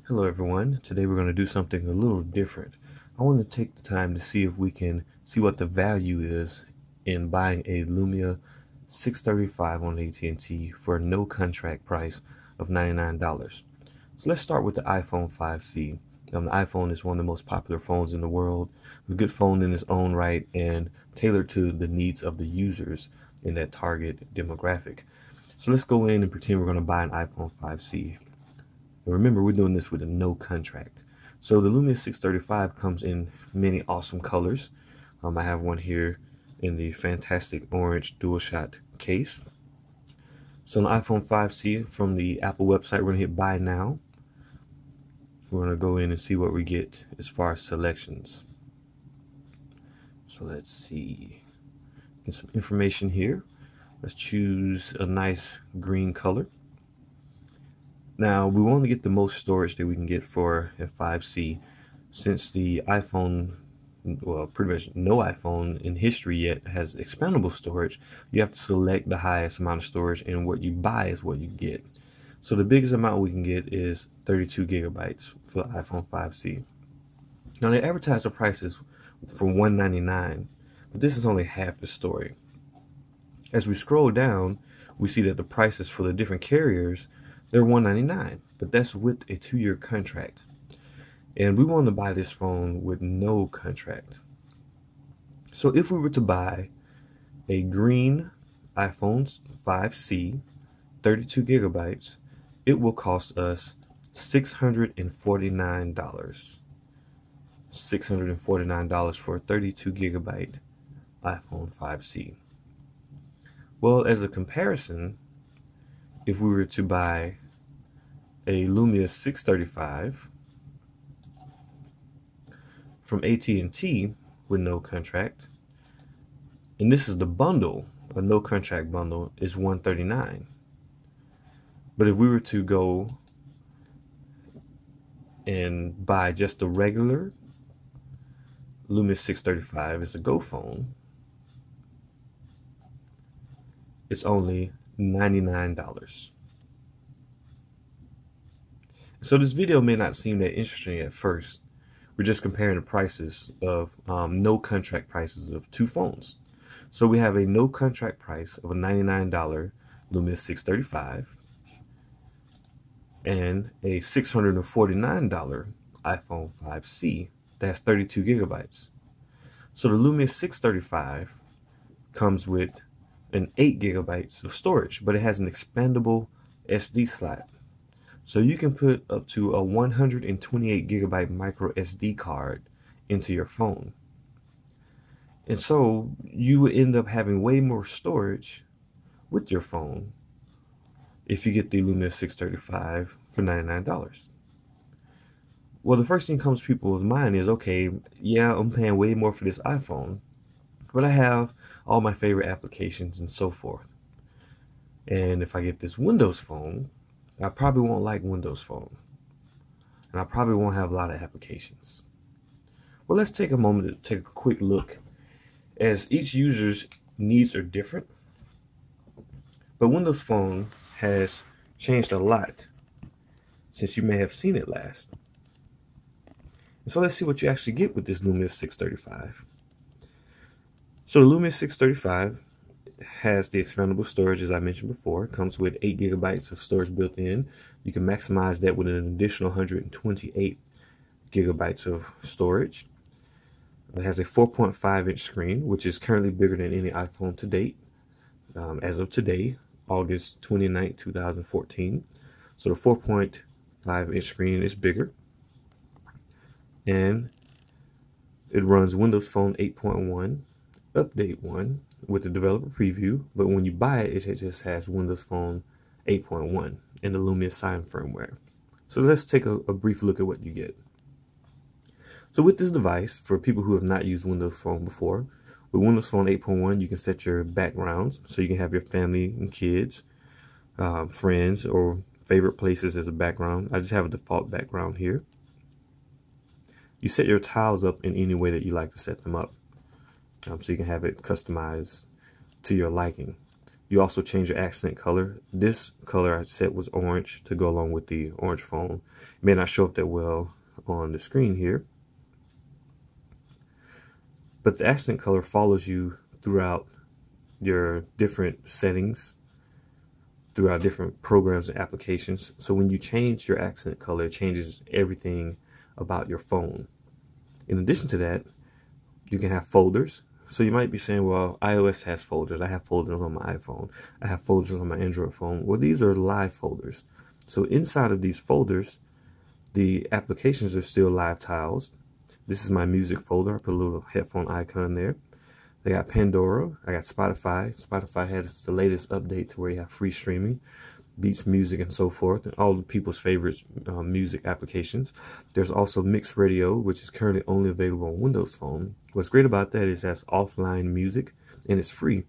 Hello everyone. Today we're going to do something a little different. I want to take the time to see if we can see what the value is in buying a Lumia 635 on AT&T for a no contract price of $99. So let's start with the iPhone 5C. The iPhone is one of the most popular phones in the world, a good phone in its own right and tailored to the needs of the users in that target demographic. So let's go in and pretend we're going to buy an iPhone 5C. And remember, we're doing this with a no contract. So the Lumia 635 comes in many awesome colors. I have one here in the fantastic orange dual shot case. So on the iPhone 5C from the Apple website, we're going to hit buy now. We're going to go in and see what we get as far as selections. So let's see. Get some information here. Let's choose a nice green color. Now, we want to get the most storage that we can get for a 5C, since the iPhone, well, pretty much no iPhone in history yet has expandable storage. You have to select the highest amount of storage, and what you buy is what you get. So the biggest amount we can get is 32 gigabytes for the iPhone 5C. Now, they advertise the prices for $199, but this is only half the story. As we scroll down, we see that the prices for the different carriers, they're $199, but that's with a 2-year contract. And we want to buy this phone with no contract. So if we were to buy a green iPhone 5C, 32 gigabytes, it will cost us $649. $649 for a 32 gigabyte iPhone 5C. Well, as a comparison, if we were to buy a Lumia 635 from AT&T with no contract, and this is the bundle, a no contract bundle, is $139. But if we were to go and buy just the regular Lumia 635 as a Go phone, it's only $99. So this video may not seem that interesting at first. We're just comparing the prices of no contract prices of two phones. So we have a no contract price of a $99 Lumia 635 and a $649 iPhone 5C that has 32 gigabytes. So the Lumia 635 comes with an 8 gigabytes of storage, but it has an expandable SD slot. So you can put up to a 128 gigabyte micro SD card into your phone. And so you would end up having way more storage with your phone if you get the Lumia 635 for $99. Well, the first thing comes to people's mind is, okay, yeah, I'm paying way more for this iPhone, but I have all my favorite applications and so forth. And if I get this Windows phone, I probably won't like Windows Phone. And I probably won't have a lot of applications. Well, let's take a moment to take a quick look, as each user's needs are different. But Windows Phone has changed a lot since you may have seen it last. And so let's see what you actually get with this Lumia 635. So the Lumia 635 has the expandable storage, as I mentioned before. It comes with 8 gigabytes of storage built in. You can maximize that with an additional 128 gigabytes of storage. It has a 4.5-inch screen, which is currently bigger than any iPhone to date. As of today, August 29, 2014. So the 4.5-inch screen is bigger. And it runs Windows Phone 8.1, Update 1, with the developer preview, but when you buy it, it just has Windows Phone 8.1 and the Lumia Sign firmware. So let's take a brief look at what you get. So with this device, for people who have not used Windows Phone before, with Windows Phone 8.1, you can set your backgrounds, so you can have your family and kids, friends, or favorite places as a background. I just have a default background here. You set your tiles up in any way that you like to set them up. So you can have it customized to your liking. You also change your accent color. This color I set was orange to go along with the orange phone. It may not show up that well on the screen here, but the accent color follows you throughout your different settings, throughout different programs and applications. So when you change your accent color, it changes everything about your phone. In addition to that, you can have folders. So you might be saying, well, iOS has folders. I have folders on my iPhone. I have folders on my Android phone. Well, these are live folders. So inside of these folders, the applications are still live tiles. This is my music folder. I put a little headphone icon there. They got Pandora. I got Spotify. Spotify has the latest update to where you have free streaming, Beats Music, and so forth, and all the people's favorite music applications. There's also MixRadio, which is currently only available on Windows Phone. What's great about that is that's offline music, and it's free.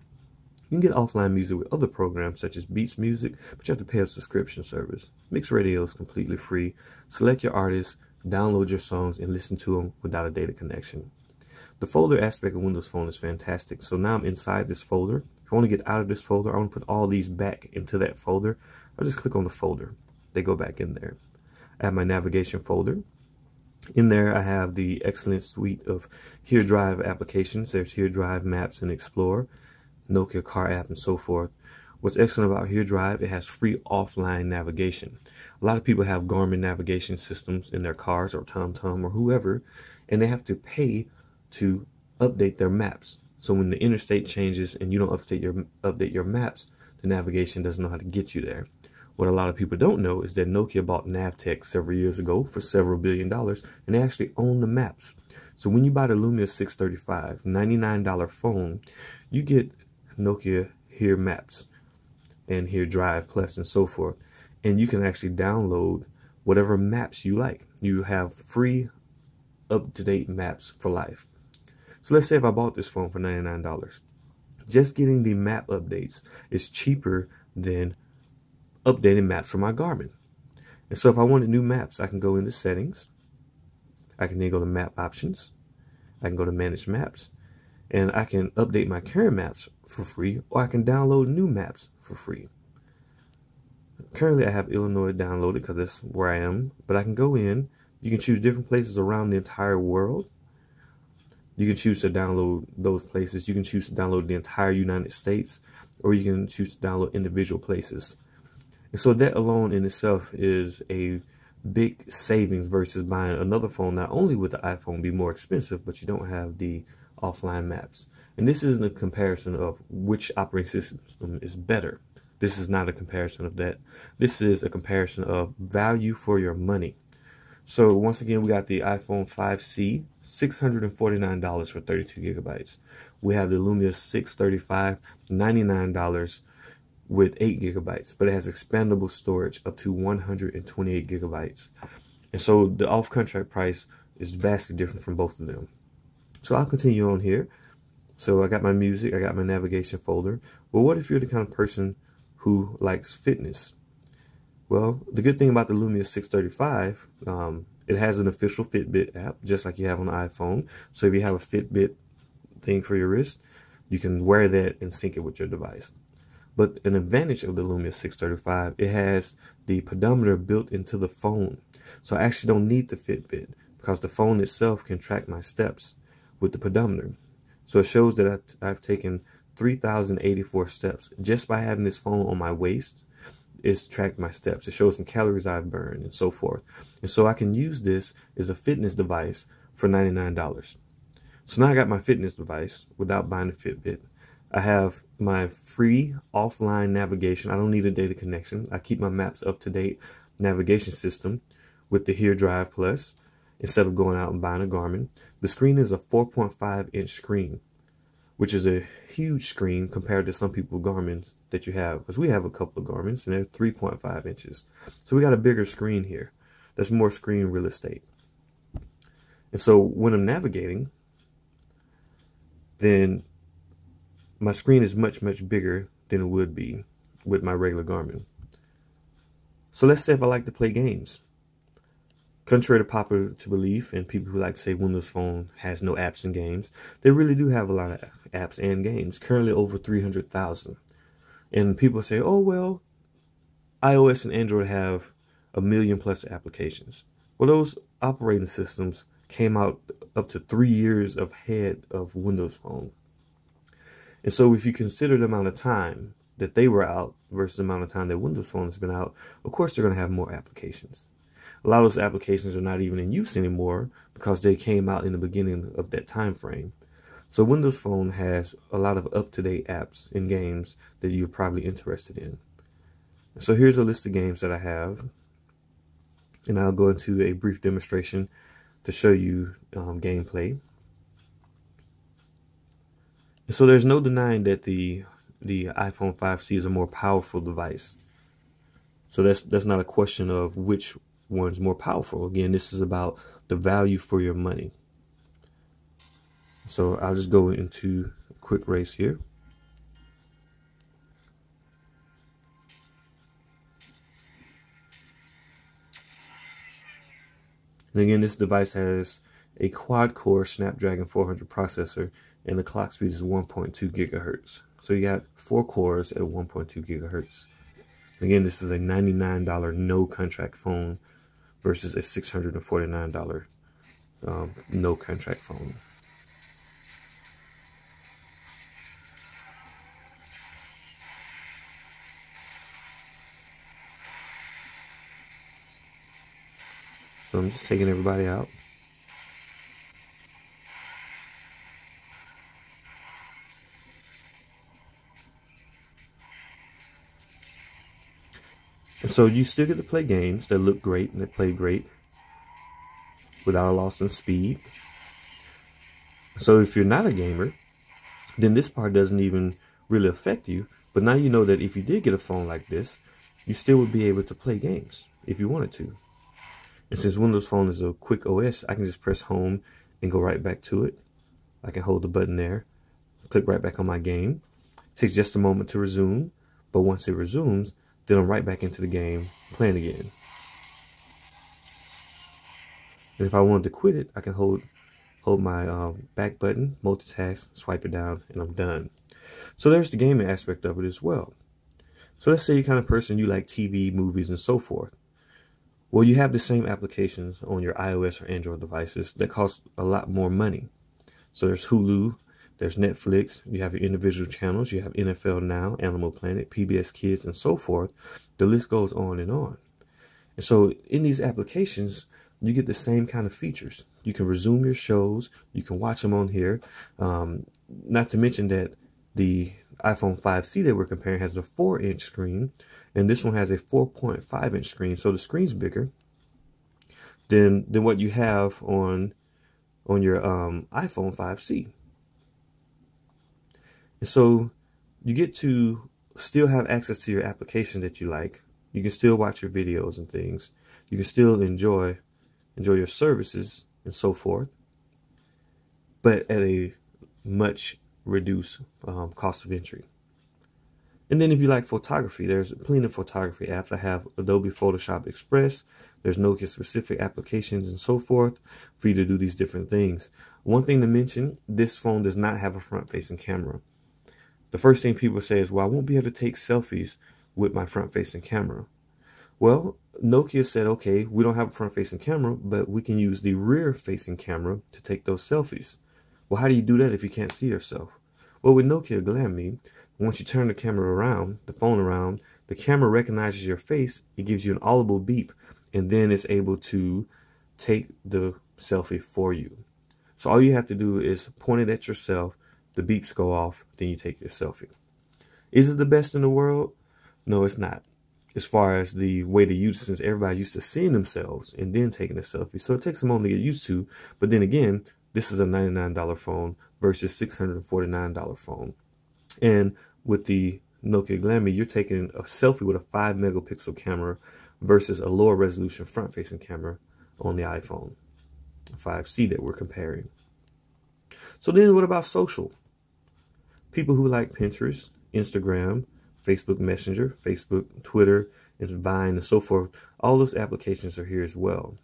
You can get offline music with other programs such as Beats Music, but you have to pay a subscription service. MixRadio is completely free. Select your artists, download your songs, and listen to them without a data connection. The folder aspect of Windows Phone is fantastic. So now I'm inside this folder. If I want to get out of this folder, I want to put all these back into that folder. I'll just click on the folder. They go back in there. I have my navigation folder. In there, I have the excellent suite of Here Drive applications. There's Here Drive, Maps, and Explore, Nokia Car app, and so forth. What's excellent about Here Drive, it has free offline navigation. A lot of people have Garmin navigation systems in their cars or TomTom or whoever, and they have to pay to update their maps. So when the interstate changes and you don't update your maps, the navigation doesn't know how to get you there. What a lot of people don't know is that Nokia bought Navtex several years ago for several $1 billion, and they actually own the maps. So when you buy the Lumia 635, $99 phone, you get Nokia Here Maps and Here Drive Plus and so forth. And you can actually download whatever maps you like. You have free up-to-date maps for life. So let's say if I bought this phone for $99. Just getting the map updates is cheaper than updating maps for my Garmin. And so if I wanted new maps, I can go into settings. I can then go to map options. I can go to manage maps. And I can update my current maps for free, or I can download new maps for free. Currently I have Illinois downloaded because that's where I am, but I can go in. You can choose different places around the entire world. You can choose to download those places. You can choose to download the entire United States, or you can choose to download individual places. And so that alone in itself is a big savings versus buying another phone. Not only would the iPhone be more expensive, but you don't have the offline maps. And this isn't a comparison of which operating system is better. This is not a comparison of that. This is a comparison of value for your money. So once again, we got the iPhone 5C, $649 for 32 gigabytes. We have the Lumia 635, $99 with 8 gigabytes, but it has expandable storage up to 128 gigabytes. And so the off-contract price is vastly different from both of them. So I'll continue on here. So I got my music, I got my navigation folder. But what if you're the kind of person who likes fitness? Well, the good thing about the Lumia 635, it has an official Fitbit app, just like you have on the iPhone. So if you have a Fitbit thing for your wrist, you can wear that and sync it with your device. But an advantage of the Lumia 635, it has the pedometer built into the phone. So I actually don't need the Fitbit because the phone itself can track my steps with the pedometer. So it shows that I've taken 3,084 steps just by having this phone on my waist. It's tracked my steps. It shows some calories I've burned and so forth. And so I can use this as a fitness device for $99. So now I got my fitness device without buying a Fitbit. I have my free offline navigation. I don't need a data connection. I keep my maps up to date navigation system with the Here Drive Plus instead of going out and buying a Garmin. The screen is a 4.5-inch screen, which is a huge screen compared to some people's Garmin's that you have. Because we have a couple of Garmin's and they're 3.5 inches. So we got a bigger screen here. There's more screen real estate. And so when I'm navigating, then my screen is much, much bigger than it would be with my regular Garmin. So let's say if I like to play games. Contrary to popular to belief, and people who like to say Windows Phone has no apps and games, they really do have a lot of apps and games, currently over 300,000. And people say, oh, well, iOS and Android have 1 million plus applications. Well, those operating systems came out up to 3 years ahead of Windows Phone. And so if you consider the amount of time that they were out versus the amount of time that Windows Phone has been out, of course they're going to have more applications. A lot of those applications are not even in use anymore because they came out in the beginning of that time frame. So Windows Phone has a lot of up-to-date apps and games that you're probably interested in. So here's a list of games that I have, and I'll go into a brief demonstration to show you gameplay. And so there's no denying that the iPhone 5C is a more powerful device. So that's not a question of which one's more powerful. Again, this is about the value for your money. So I'll just go into a quick race here. And again, this device has a quad-core Snapdragon 400 processor, and the clock speed is 1.2 gigahertz. So you got 4 cores at 1.2 gigahertz. Again, this is a $99 no contract phone versus a $649 no contract phone. So I'm just taking everybody out. And so you still get to play games that look great and that play great without a loss in speed. So if you're not a gamer, then this part doesn't even really affect you. But now you know that if you did get a phone like this, you still would be able to play games if you wanted to. And since Windows Phone is a quick OS, I can just press home and go right back to it. I can hold the button there, click right back on my game. It takes just a moment to resume, but once it resumes, then I'm right back into the game, playing again. And if I wanted to quit it, I can hold my back button, multitask, swipe it down, and I'm done. So there's the gaming aspect of it as well. So let's say you're the kind of person you like TV, movies, and so forth. Well, you have the same applications on your iOS or Android devices that cost a lot more money. So there's Hulu, there's Netflix, you have your individual channels, you have NFL Now, Animal Planet, PBS Kids, and so forth. The list goes on and on. And so in these applications, you get the same kind of features. You can resume your shows, you can watch them on here. Not to mention that the iPhone 5C that we're comparing has a 4-inch screen, and this one has a 4.5-inch screen. So the screen's bigger than what you have on your iPhone 5C. And so you get to still have access to your application that you like. You can still watch your videos and things. You can still enjoy your services and so forth, but at a much reduced cost of entry. And then if you like photography, there's plenty of photography apps. I have Adobe Photoshop Express. There's Nokia specific applications and so forth for you to do these different things. One thing to mention, this phone does not have a front-facing camera. The first thing people say is, well, I won't be able to take selfies with my front-facing camera. Well, Nokia said, okay, we don't have a front-facing camera, but we can use the rear-facing camera to take those selfies. Well, how do you do that if you can't see yourself? Well, with Nokia Lumia, once you turn the camera around, the phone around, the camera recognizes your face, it gives you an audible beep, and then it's able to take the selfie for you. So all you have to do is point it at yourself, the beeps go off, then you take your selfie. Is it the best in the world? No, it's not. As far as the way to use it, since everybody's used to seeing themselves and then taking a selfie. So it takes a moment to get used to. But then again, this is a $99 phone versus $649 phone. And with the Nokia Lumia, you're taking a selfie with a 5 megapixel camera versus a lower resolution front-facing camera on the iPhone 5C that we're comparing. So then what about social? People who like Pinterest, Instagram, Facebook Messenger, Facebook, Twitter, and Vine, and so forth, all those applications are here as well.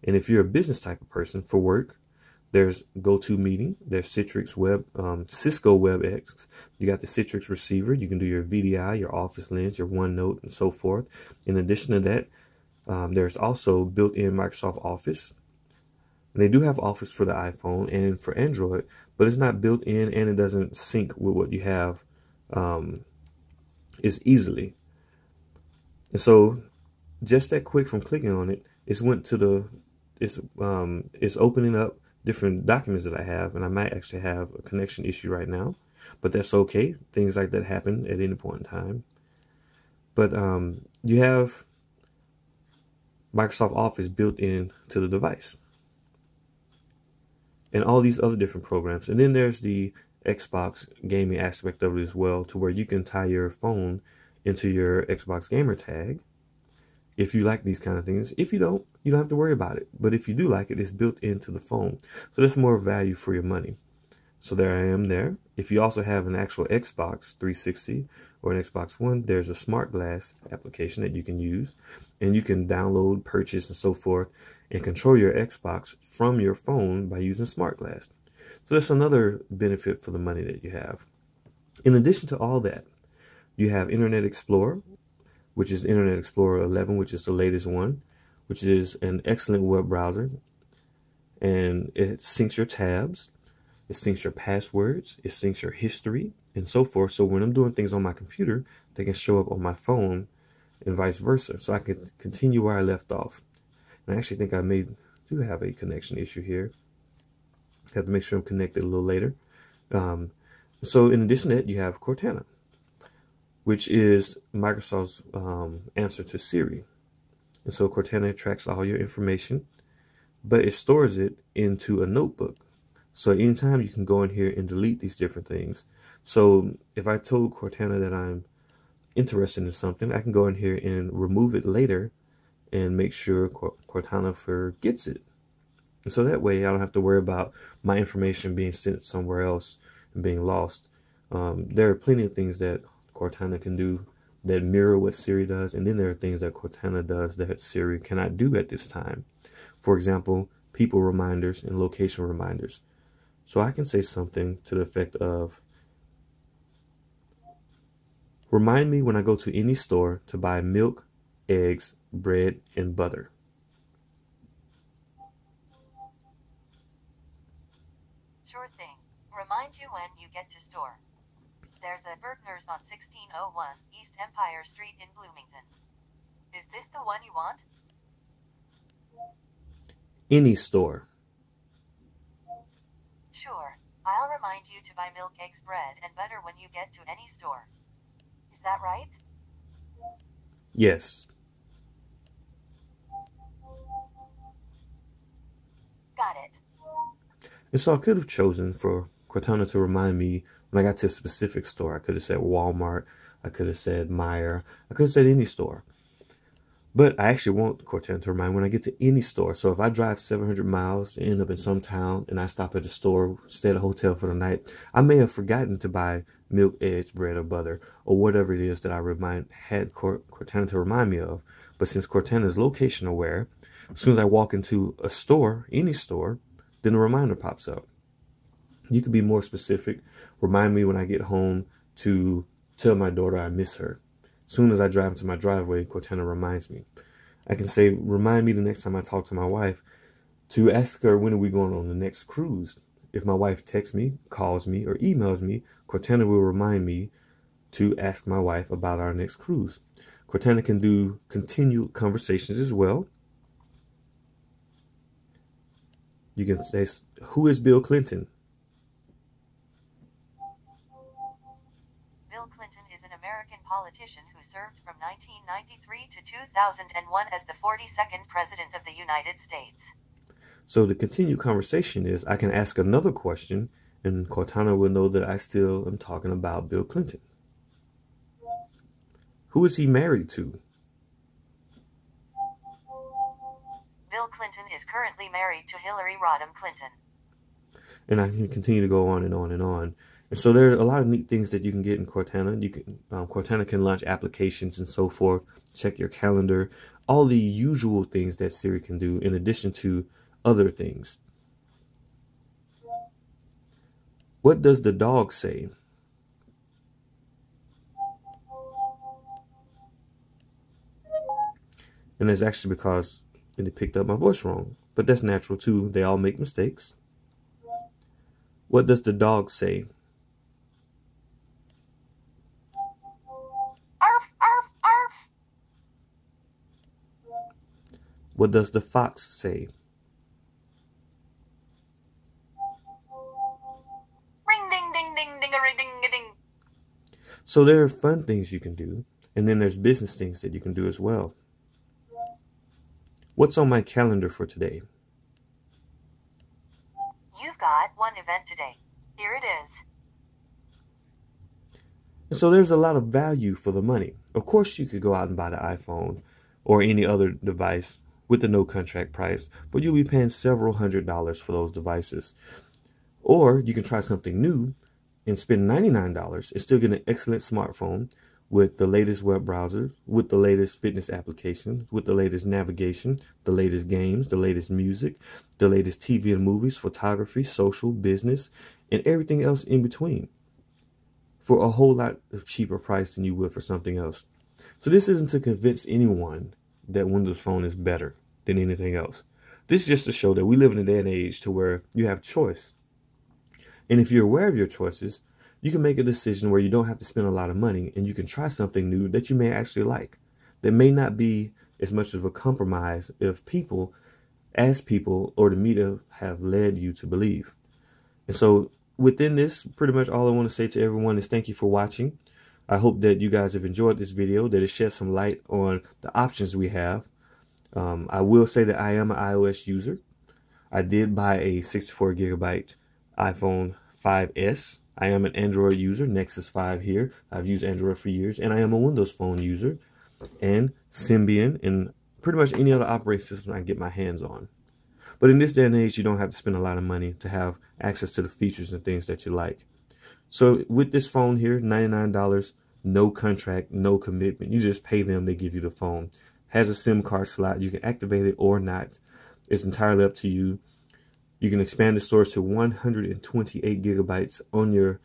And if you're a business type of person for work, There's GoToMeeting. There's Citrix Web, Cisco WebEx. You got the Citrix receiver. You can do your VDI, your Office Lens, your OneNote, and so forth. In addition to that, there's also built-in Microsoft Office. And they do have Office for the iPhone and for Android, but it's not built in and it doesn't sync with what you have as easily. And so just that quick from clicking on it, it's opening up different documents that I have, and I might actually have a connection issue right now, but that's okay. Things like that happen at any point in time. But you have Microsoft Office built in to the device, and all these other different programs. And then there's the Xbox gaming aspect of it as well, to where you can tie your phone into your Xbox gamer tag if you like these kind of things. If you don't, you don't have to worry about it. But if you do like it, it's built into the phone. So there's more value for your money. So there I am there. If you also have an actual Xbox 360 or an Xbox One, there's a smart glass application that you can use. And you can download, purchase, and so forth, and control your Xbox from your phone by using smart glass. So that's another benefit for the money that you have. In addition to all that, you have Internet Explorer, which is Internet Explorer 11, which is the latest one, which is an excellent web browser. And it syncs your tabs, it syncs your passwords, it syncs your history, and so forth. So when I'm doing things on my computer, they can show up on my phone and vice versa. So I can continue where I left off. And I actually think I do have a connection issue here. I have to make sure I'm connected a little later. So in addition to that, you have Cortana, which is Microsoft's answer to Siri. And so Cortana tracks all your information, but it stores it into a notebook. So at any time you can go in here and delete these different things. So if I told Cortana that I'm interested in something, I can go in here and remove it later and make sure Cortana forgets it. And so that way I don't have to worry about my information being sent somewhere else and being lost. There are plenty of things that Cortana can do that mirror what Siri does, and then there are things that Cortana does that Siri cannot do at this time. For example, people reminders and location reminders. So I can say something to the effect of, remind me when I go to any store to buy milk, eggs, bread, and butter. Sure thing. Remind you when you get to store. There's a Berkner's on 1601 East Empire Street in Bloomington. Is this the one you want? Any store. Sure. I'll remind you to buy milk, eggs, bread, and butter when you get to any store. Is that right? Yes. Got it. And so I could have chosen for Cortana to remind me when I got to a specific store. I could have said Walmart, I could have said Meijer, I could have said any store. But I actually want Cortana to remind me when I get to any store. So if I drive 700 miles and end up in some town and I stop at a store, stay at a hotel for the night, I may have forgotten to buy milk, eggs, bread, or butter, or whatever it is that I had Cortana to remind me of. But since Cortana is location aware, as soon as I walk into a store, any store, then a reminder pops up. You could be more specific. Remind me when I get home to tell my daughter I miss her. As soon as I drive into my driveway, Cortana reminds me. I can say, remind me the next time I talk to my wife to ask her when are we going on the next cruise. If my wife texts me, calls me, or emails me, Cortana will remind me to ask my wife about our next cruise. Cortana can do continued conversations as well. You can say, who is Bill Clinton? Bill Clinton is an American politician who served from 1993 to 2001 as the 42nd President of the United States. So the continued conversation is, I can ask another question, and Cortana will know that I still am talking about Bill Clinton. Who is he married to? Bill Clinton is currently married to Hillary Rodham Clinton. And I can continue to go on and on and on. And so there are a lot of neat things that you can get in Cortana. Cortana can launch applications and so forth, check your calendar, all the usual things that Siri can do in addition to other things. What does the dog say? And that's actually because it picked up my voice wrong. But that's natural too. They all make mistakes. What does the dog say? Arf, arf, arf. What does the fox say? Ring, ding, ding, ding, ding, ding, ding. So there are fun things you can do, and then there's business things that you can do as well. What's on my calendar for today? You've got one event today. Here it is. And so there's a lot of value for the money. Of course, you could go out and buy the iPhone or any other device with the no contract price, but you'll be paying several $100s for those devices. Or you can try something new and spend $99 and still get an excellent smartphone with the latest web browser, with the latest fitness applications, with the latest navigation, the latest games, the latest music, the latest TV and movies, photography, social, business, and everything else in between for a whole lot of cheaper price than you would for something else. So this isn't to convince anyone that Windows Phone is better than anything else. This is just to show that we live in a day and age to where you have choice. And if you're aware of your choices, you can make a decision where you don't have to spend a lot of money and you can try something new that you may actually like. That may not be as much of a compromise if people, or the media have led you to believe. And so within this, pretty much all I want to say to everyone is thank you for watching. I hope that you guys have enjoyed this video, that it sheds some light on the options we have. I will say that I am an iOS user. I did buy a 64 gigabyte iPhone 5S. I am an Android user, Nexus 5 here. I've used Android for years, and I am a Windows Phone user, and Symbian, and pretty much any other operating system I can get my hands on. But in this day and age, you don't have to spend a lot of money to have access to the features and things that you like. So with this phone here, $99, no contract, no commitment. You just pay them, they give you the phone. Has a SIM card slot. You can activate it or not. It's entirely up to you. You can expand the storage to 128 gigabytes on your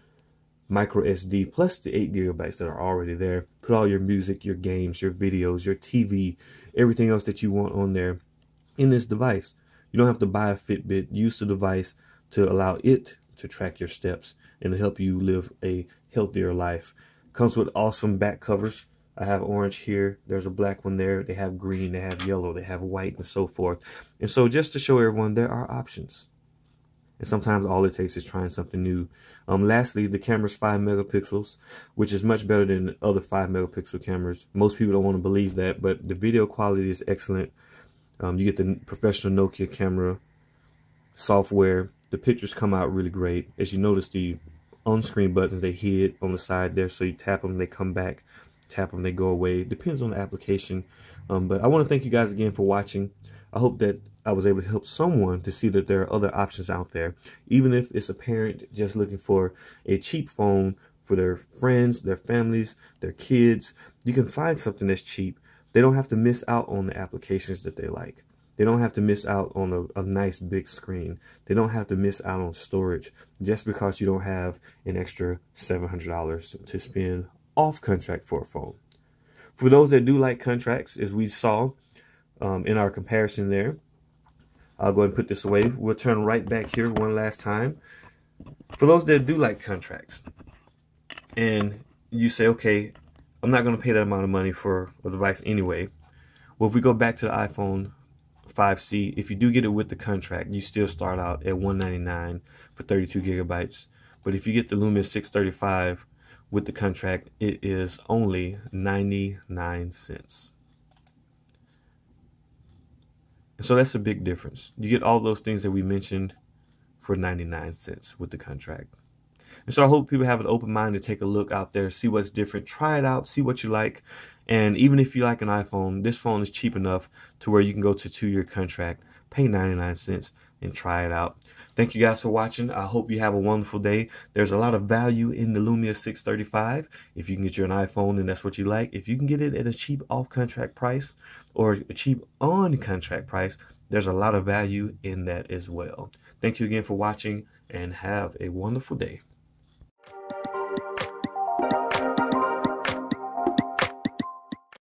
micro SD plus the 8 gigabytes that are already there. Put all your music, your games, your videos, your TV, everything else that you want on there in this device. You don't have to buy a Fitbit. Use the device to allow it to track your steps and to help you live a healthier life. Comes with awesome back covers. I have orange here. There's a black one there. They have green. They have yellow. They have white and so forth. And so just to show everyone, there are options. And sometimes all it takes is trying something new. Lastly, the camera's 5 megapixels, which is much better than other 5 megapixel cameras. Most people don't want to believe that, but the video quality is excellent. You get the professional Nokia camera software. The pictures come out really great. As you notice, the on-screen buttons, they hid on the side there, so you tap them, they come back. Tap them, they go away. Depends on the application. But I want to thank you guys again for watching. I hope that I was able to help someone to see that there are other options out there. Even if it's a parent just looking for a cheap phone for their friends, their families, their kids, you can find something that's cheap. They don't have to miss out on the applications that they like. They don't have to miss out on a nice big screen. They don't have to miss out on storage just because you don't have an extra $700 to spend off contract for a phone. For those that do like contracts, as we saw in our comparison there, I'll go ahead and put this away. We'll turn right back here one last time. For those that do like contracts, and you say, okay, I'm not going to pay that amount of money for a device anyway. Well, if we go back to the iPhone 5C, if you do get it with the contract, you still start out at $199 for 32 gigabytes. But if you get the Lumia 635 with the contract, it is only 99 cents. And so that's a big difference. You get all those things that we mentioned for 99 cents with the contract. And so I hope people have an open mind to take a look out there, see what's different, try it out, see what you like. And even if you like an iPhone, this phone is cheap enough to where you can go to a 2-year contract, pay 99 cents, and try it out. Thank you guys for watching. I hope you have a wonderful day. There's a lot of value in the Lumia 635. If you can get your an iPhone and that's what you like, if you can get it at a cheap off-contract price or a cheap on-contract price, there's a lot of value in that as well. Thank you again for watching and have a wonderful day.